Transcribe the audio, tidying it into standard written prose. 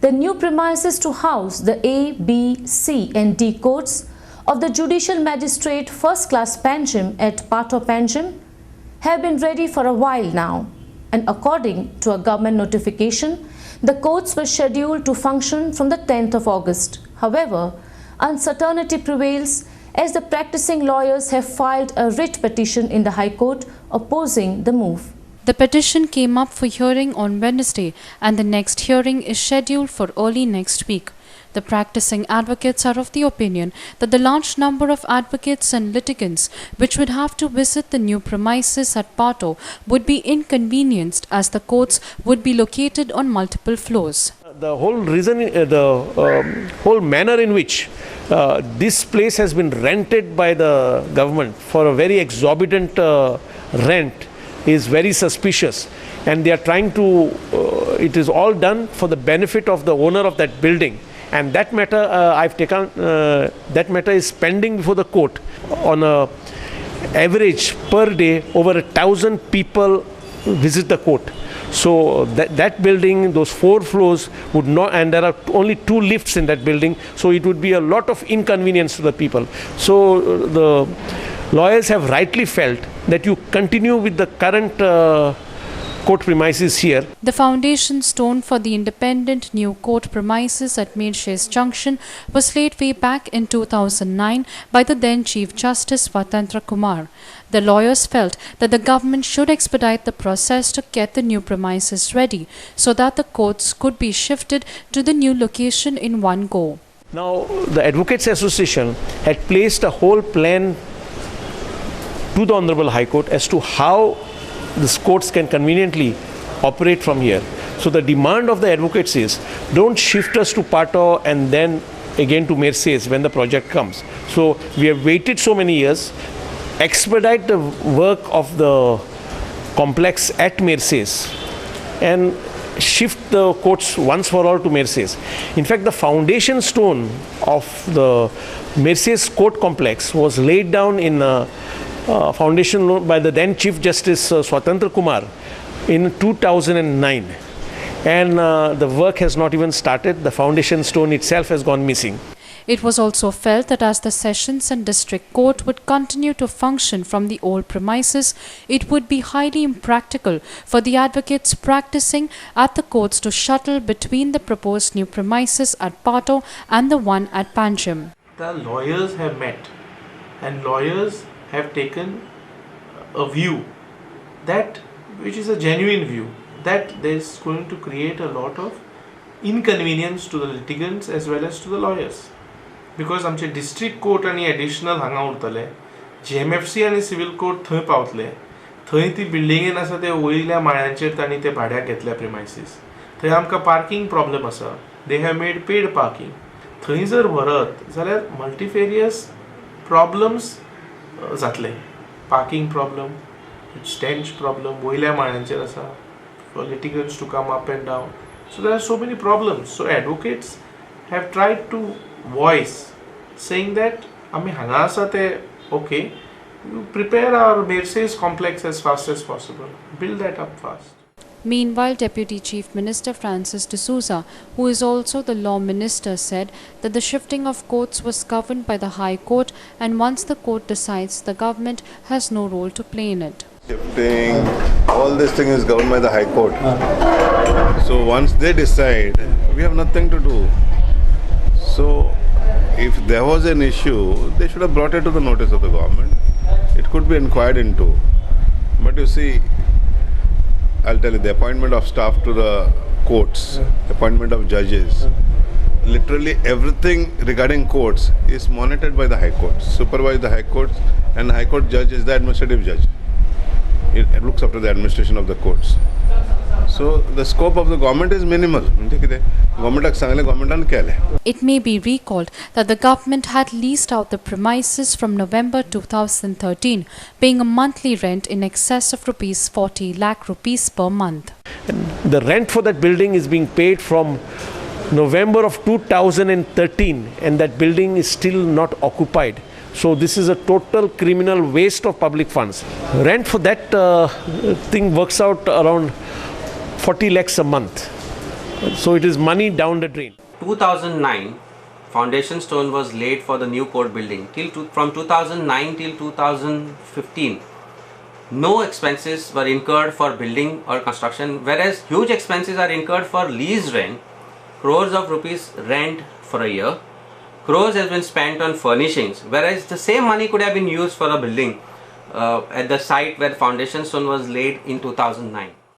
The new premises to house the A, B, C and D courts of the Judicial Magistrate First Class Panjim at Pato Panjim have been ready for a while now, and according to a government notification, the courts were scheduled to function from the 10th of August. However, uncertainty prevails as the practicing lawyers have filed a writ petition in the High Court opposing the move. The petition came up for hearing on Wednesday, and the next hearing is scheduled for early next week. The practicing advocates are of the opinion that the large number of advocates and litigants which would have to visit the new premises at Pato would be inconvenienced, as the courts would be located on multiple floors. The whole reason, whole manner in which this place has been rented by the government for a very exorbitant rent is very suspicious, and they are trying to, it is all done for the benefit of the owner of that building. And that matter that matter is pending before the court. On a average per day, over 1,000 people visit the court. So that building, those 4 floors would not, and there are only 2 lifts in that building, so it would be a lot of inconvenience to the people. So the lawyers have rightly felt that you continue with the current court premises here. The foundation stone for the independent new court premises at Mersey's Junction was laid way back in 2009 by the then Chief Justice Swatantra Kumar. The lawyers felt that the government should expedite the process to get the new premises ready so that the courts could be shifted to the new location in one go. Now, the Advocates Association had placed a whole plan to the Honorable High Court as to how these courts can conveniently operate from here. So the demand of the advocates is, don't shift us to Pato and then again to Mersey's when the project comes. So we have waited so many years, expedite the work of the complex at Mersey's and shift the courts once for all to Mersey's. In fact, the foundation stone of the Mersey's court complex was laid down in foundation by the then Chief Justice Swatantra Kumar in 2009, and the work has not even started. The foundation stone itself has gone missing. It was also felt that as the Sessions and District Court would continue to function from the old premises, it would be highly impractical for the advocates practicing at the courts to shuttle between the proposed new premises at Pato and the one at Panjim. The lawyers have met, and lawyers have taken a view that, which is a genuine view, that there is going to create a lot of inconvenience to the litigants as well as to the lawyers. Because आमचे district court आणि additional हांगा उरतले, GMFC आणि civil court थंय पावतले, थंय ती बिल्डिंगेन आसा ते वयल्या माळ्यांचेर तांणी ते भाड्याक घेतल्या प्रिमायसीस. थंय आमकां पार्किंग प्रॉब्लेम आसा, they have made paid parking. थंय जर व्हरत जाल्यार मल्टीफेरियस प्रॉब्लेम्स जातले. पार्किंग प्रॉब्लेम, स्टेंच प्रॉब्लेम, वयल्या माळ्यांचेर आसा, for litigants to come up and down. So there are so many problems. So advocates have tried to voice saying that आमी हांगा आसा ते okay, you prepare our Mersey's complex as fast as possible, build that up fast. Meanwhile, Deputy Chief Minister Francis D'Souza, who is also the Law Minister, said that the shifting of courts was governed by the High Court, and once the court decides, the government has no role to play in it. Shifting, all this thing is governed by the High Court. So once they decide, we have nothing to do. So if there was an issue, they should have brought it to the notice of the government. It could be inquired into. But you see, I'll tell you, the appointment of staff to the courts, appointment of judges, literally everything regarding courts is monitored by the High Court, supervised by the High Courts, and the High Court judge is the administrative judge. It looks after the administration of the courts. So the scope of the government is minimal. It may be recalled that the government had leased out the premises from November 2013, paying a monthly rent in excess of rupees 40 lakh rupees per month. And the rent for that building is being paid from November of 2013, and that building is still not occupied. So this is a total criminal waste of public funds. Rent for that thing works out around 40 lakhs a month. So it is money down the drain. 2009, foundation stone was laid for the new court building. From 2009 till 2015, no expenses were incurred for building or construction, whereas huge expenses are incurred for lease rent, crores of rupees rent for a year. Crores has been spent on furnishings, whereas the same money could have been used for a building at the site where foundation stone was laid in 2009.